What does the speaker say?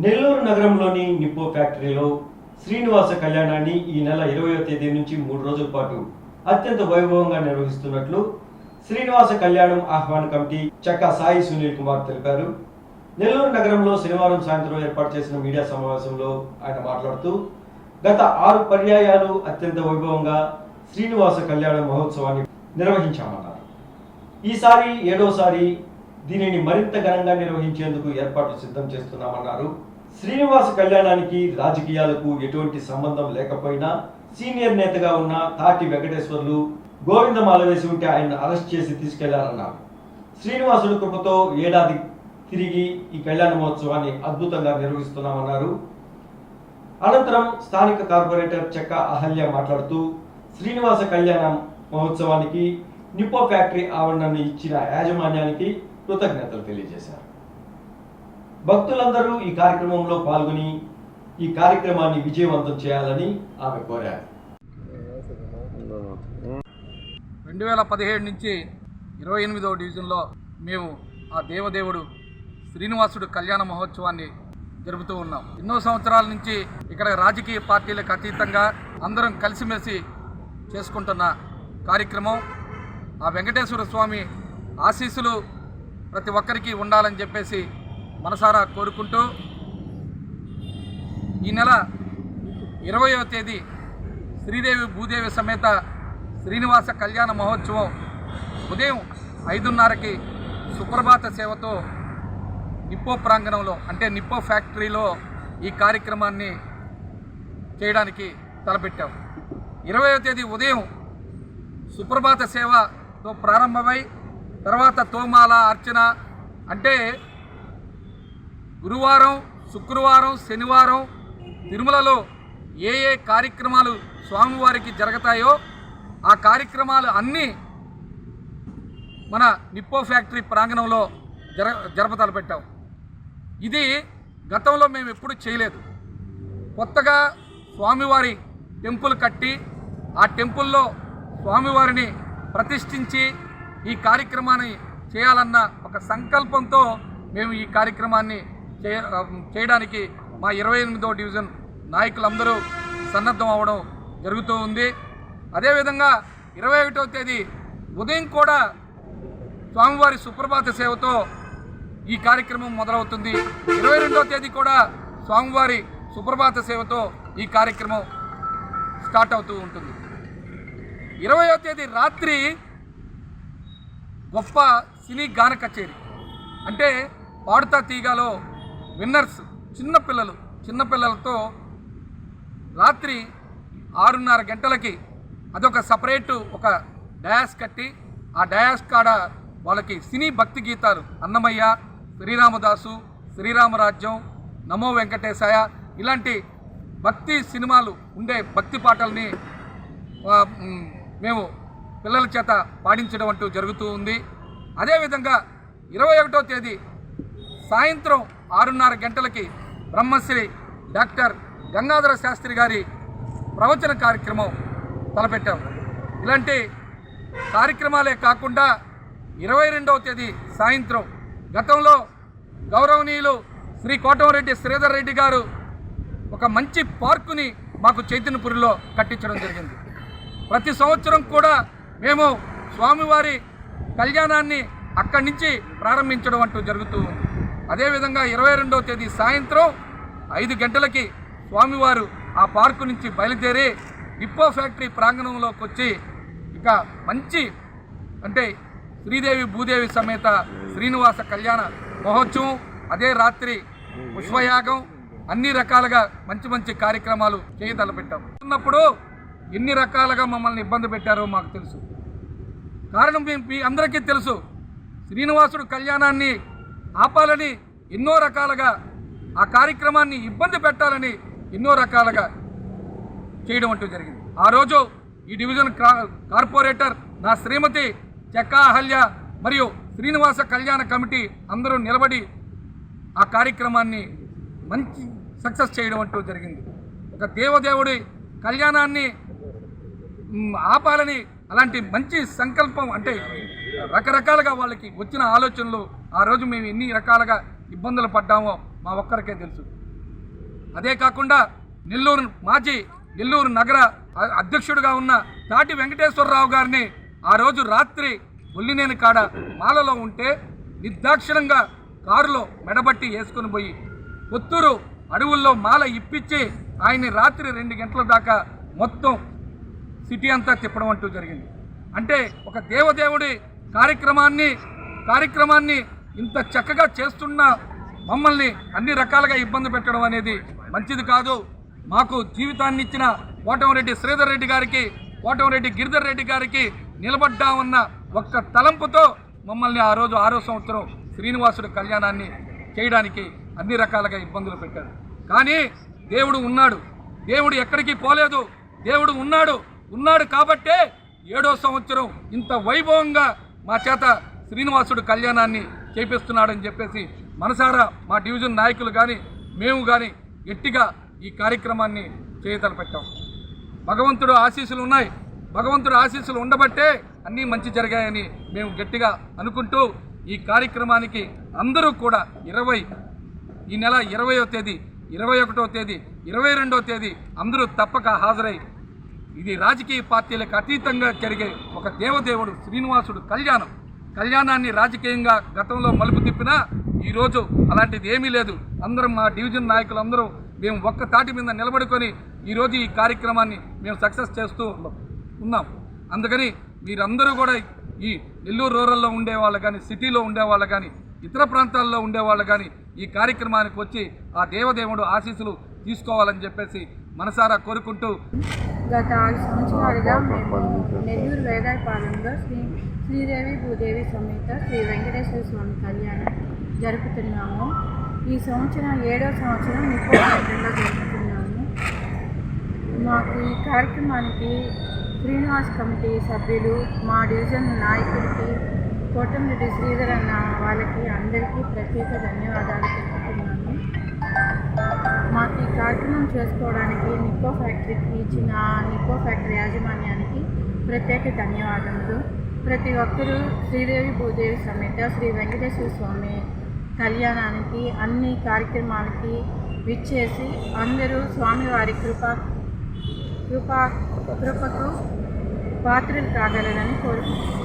నెల్లూరు నగరంలోని నిప్పో ఫ్యాక్టరీలో శ్రీనివాస కళ్యాణాన్ని ఈ నెల 20వ తేదీ నుంచి 3 రోజుల పాటు అత్యంత వైభవంగా నిర్వహిస్తున్నట్లు శ్రీనివాస కళ్యాణం ఆహ్వాన కమిటీ చక్కా సాయి సునీల్ కుమార్ తెలిపారు. నెల్లూరు నగరంలో శనివారం సాయంత్రం ఏర్పాటు చేసిన మీడియా సమావేశంలో ఆయన మాట్లాడుతూ గత 6 పర్యాయాలు అత్యంత వైభవంగా శ్రీనివాస కళ్యాణ మహోత్సవాన్ని నిర్వహించామన్నారు. ఈసారి 7వసారి దీనిని మరింత ఘనంగా నిర్వహించేందుకు ఏర్పాట్లు సిద్ధం చేస్తున్నామన్నారు. శ్రీనివాస కళ్యాణానికి రాజకీయాలకు ఎటువంటి సంబంధం లేకపోయినా సీనియర్ నేతగా ఉన్న తాటి వెంకటేశ్వర్లు గోవిందమాల వేసి ఉంటే ఆయన అరెస్ట్ చేసి తీసుకెళ్లారన్నారు. శ్రీనివాసుడు కృపతో ఏడాది తిరిగి ఈ కళ్యాణ మహోత్సవాన్ని అద్భుతంగా నిర్వహిస్తున్నామన్నారు. అనంతరం స్థానిక కార్పొరేటర్ చక్కా అహల్య మాట్లాడుతూ శ్రీనివాస కళ్యాణ మహోత్సవానికి నిప్పో ఫ్యాక్టరీ ఆవరణను ఇచ్చిన యాజమాన్యానికి కృతజ్ఞతలు తెలియజేశారు. భక్తులందరూ ఈ కార్యక్రమంలో పాల్గొని ఈ కార్యక్రమాన్ని విజయవంతం చేయాలని ఆమె కోరారు. 2017 నుంచి 28వ డివిజన్లో మేము ఆ దేవదేవుడు శ్రీనివాసుడు కళ్యాణ మహోత్సవాన్ని జరుపుతూ ఉన్నాం. ఎన్నో సంవత్సరాల నుంచి ఇక్కడ రాజకీయ పార్టీలకు అతీతంగా అందరం కలిసిమెలిసి చేసుకుంటున్న కార్యక్రమం. ఆ వెంకటేశ్వర స్వామి ఆశీస్సులు ప్రతి ఒక్కరికి ఉండాలని చెప్పేసి మనసారా కోరుకుంటూ ఈ నెల 20వ తేదీ శ్రీదేవి భూదేవి సమేత శ్రీనివాస కళ్యాణ మహోత్సవం ఉదయం 5:30కి సుప్రభాత సేవతో నిప్పో ప్రాంగణంలో అంటే నిప్పో ఫ్యాక్టరీలో ఈ కార్యక్రమాన్ని చేయడానికి తలపెట్టాం. 20వ తేదీ ఉదయం సుప్రభాత సేవతో ప్రారంభమై తర్వాత తోమాల అర్చన అంటే గురువారం, శుక్రవారం, శనివారం తిరుమలలో ఏ కార్యక్రమాలు స్వామివారికి జరుగుతాయో ఆ కార్యక్రమాలు అన్నీ మన నిప్పో ఫ్యాక్టరీ ప్రాంగణంలో జరపతలపెట్టాం. ఇది గతంలో మేము ఎప్పుడు చేయలేదు. కొత్తగా స్వామివారి టెంపుల్ కట్టి ఆ టెంపుల్లో స్వామివారిని ప్రతిష్ఠించి ఈ కార్యక్రమాన్ని చేయాలన్న ఒక సంకల్పంతో మేము ఈ కార్యక్రమాన్ని చేయడానికి మా 28వ డివిజన్ నాయకులందరూ సన్నద్ధం అవ్వడం జరుగుతూ ఉంది. అదేవిధంగా 21వ తేదీ ఉదయం కూడా స్వామివారి సుప్రభాత సేవతో ఈ కార్యక్రమం మొదలవుతుంది. 22వ తేదీ కూడా స్వామివారి సుప్రభాత సేవతో ఈ కార్యక్రమం స్టార్ట్ అవుతూ ఉంటుంది. 20వ తేదీ రాత్రి గొప్ప సినీ గాన కచేరీ అంటే పాడుతా తీగాలో విన్నర్స్ చిన్నపిల్లలతో రాత్రి 6:30 గంటలకి అదొక సపరేటు ఒక డయాస్ కట్టి ఆ డయాస్ కాడ వాళ్ళకి సినీ భక్తి గీతాలు అన్నమయ్య, శ్రీరామదాసు, శ్రీరామరాజ్యం, నమో వెంకటేశాయ ఇలాంటి భక్తి సినిమాలు ఉండే భక్తి పాటల్ని మేము పిల్లల చేత పాడించడం అంటూ జరుగుతూ ఉంది. అదేవిధంగా 21వ తేదీ సాయంత్రం 6:30 గంటలకి బ్రహ్మశ్రీ డాక్టర్ గంగాధర శాస్త్రి గారి ప్రవచన కార్యక్రమం తలపెట్టాం. ఇలాంటి కార్యక్రమాలే కాకుండా 22వ తేదీ సాయంత్రం గతంలో గౌరవనీయులు శ్రీ కోటంరెడ్డి శ్రీధర్ రెడ్డి గారు ఒక మంచి పార్కుని మాకు చైతన్యపురిలో కట్టించడం జరిగింది. ప్రతి సంవత్సరం కూడా మేము స్వామివారి కళ్యాణాన్ని అక్కడి నుంచి ప్రారంభించడం అంటూ జరుగుతూ ఉంది. అదేవిధంగా 22వ తేదీ సాయంత్రం 5 గంటలకి స్వామివారు ఆ పార్కు నుంచి బయలుదేరి నిప్పో ఫ్యాక్టరీ ప్రాంగణంలోకి వచ్చి ఇక మంచి అంటే శ్రీదేవి భూదేవి సమేత శ్రీనివాస కళ్యాణ మహోత్సవం, అదే రాత్రి పుష్పయాగం అన్ని రకాలుగా మంచి కార్యక్రమాలు చేయతలపెట్టాం. ఉన్నప్పుడు ఎన్ని రకాలుగా మమ్మల్ని ఇబ్బంది పెట్టారో మాకు తెలుసు. కారణం మీ అందరికీ తెలుసు. శ్రీనివాసుడు కళ్యాణాన్ని ఆపాలని ఎన్నో రకాలుగా ఆ కార్యక్రమాన్ని ఇబ్బంది పెట్టాలని ఎన్నో రకాలుగా చేయడం అంటూ జరిగింది. ఆ రోజు ఈ డివిజన్ కార్పొరేటర్ నా శ్రీమతి చక్కా అహల్య మరియు శ్రీనివాస కళ్యాణ కమిటీ అందరూ నిలబడి ఆ కార్యక్రమాన్ని మంచి సక్సెస్ చేయడం అంటూ జరిగింది. ఒక దేవదేవుడి కళ్యాణాన్ని ఆపాలని అలాంటి మంచి సంకల్పం అంటే రకరకాలుగా వాళ్ళకి వచ్చిన ఆలోచనలు ఆ రోజు మేము ఎన్ని రకాలుగా ఇబ్బందులు పడ్డామో మా ఒక్కరికే తెలుసు. అదే కాకుండా నెల్లూరు నగర అధ్యక్షుడిగా ఉన్న తాటి వెంకటేశ్వరరావు గారిని ఆ రోజు రాత్రి ఒల్లినేని కాడ మాలలో ఉంటే నిర్దాక్షిణంగా కారులో మెడబట్టి వేసుకుని పోయి కొత్తూరు అడవుల్లో మాల ఇప్పించి ఆయన్ని రాత్రి 2 గంటల దాకా మొత్తం సిటీ అంతా తిప్పడం అంటూ జరిగింది. అంటే ఒక దేవదేవుడి కార్యక్రమాన్ని ఇంత చక్కగా చేస్తున్న మమ్మల్ని అన్ని రకాలుగా ఇబ్బంది పెట్టడం అనేది మంచిది కాదు. మాకు జీవితాన్ని ఇచ్చిన కోటంరెడ్డి శ్రీధర్ రెడ్డి గారికి, కోటంరెడ్డి గిరిధర్ రెడ్డి గారికి నిలబడ్డామన్న ఒక్క తలంపుతో మమ్మల్ని ఆ రోజు 6వ సంవత్సరం శ్రీనివాసుడి కళ్యాణాన్ని చేయడానికి అన్ని రకాలుగా ఇబ్బందులు పెట్టారు. కానీ దేవుడు ఉన్నాడు, దేవుడు ఎక్కడికి పోలేదు, దేవుడు ఉన్నాడు కాబట్టే 7వ సంవత్సరం ఇంత వైభవంగా మా చేత శ్రీనివాసుడు కళ్యాణాన్ని చేపిస్తున్నాడని చెప్పేసి మనసారా మా డివిజన్ నాయకులు కానీ మేము కానీ గట్టిగా ఈ కార్యక్రమాన్ని చేయతలపెట్టాం. భగవంతుడు ఆశీస్సులు ఉన్నాయి, భగవంతుడు ఆశీస్సులు ఉండబట్టే అన్నీ మంచి జరిగాయని మేము గట్టిగా అనుకుంటూ ఈ కార్యక్రమానికి అందరూ కూడా ఈ నెల 20వ తేదీ, 21వ తేదీ, 22వ తేదీ అందరూ తప్పక హాజరై ఇది రాజకీయ పార్టీలకు అతీతంగా జరిగే ఒక దేవదేవుడు శ్రీనివాసుడు కళ్యాణాన్ని రాజకీయంగా గతంలో మలుపు తిప్పినా ఈరోజు అలాంటిది ఏమీ లేదు. అందరం మా డివిజన్ నాయకులు అందరూ మేము ఒక్క తాటి మీద నిలబడుకొని ఈరోజు ఈ కార్యక్రమాన్ని మేము సక్సెస్ చేస్తూ ఉన్నాం. అందుకని మీరందరూ కూడా ఈ నెల్లూరు రూరల్లో ఉండేవాళ్ళు కానీ, సిటీలో ఉండేవాళ్ళు కానీ, ఇతర ప్రాంతాల్లో ఉండేవాళ్ళు కానీ ఈ కార్యక్రమానికి వచ్చి ఆ దేవదేవుడు ఆశీస్సులు తీసుకోవాలని చెప్పేసి మనసారా కోరుకుంటూ గత 6 సంవత్సరాలుగా మేము నెల్లూరు వేదాయపాలెంలో శ్రీదేవి భూదేవి సమేత శ్రీ వెంకటేశ్వర స్వామి కళ్యాణం జరుపుతున్నాము. ఈ సంవత్సరం 7వ సంవత్సరం నికోలో జరుపుతున్నాము. మాకు ఈ కార్యక్రమానికి శ్రీనివాస్ కమిటీ సభ్యులు, మా డివిజన్ నాయకుడికి, కోటంరెడ్డి శ్రీధర్ అన్న వాళ్ళకి అందరికీ ప్రత్యేక ధన్యవాదాలు తెలుపుతున్నాను. మాకు ఈ కార్యక్రమం చేసుకోవడానికి నిక్కో ఫ్యాక్టరీకి ఇచ్చిన నిక్కో ఫ్యాక్టరీ యాజమాన్యానికి ప్రత్యేక ధన్యవాదములు. ప్రతి ఒక్కరూ శ్రీదేవి భూదేవి సమేత శ్రీ వెంకటేశ్వర స్వామి కళ్యాణానికి అన్ని కార్యక్రమాలకి విచ్చేసి అందరూ స్వామివారి కృపకు పాత్రలు కాగలరని కోరుకుంటున్నాను.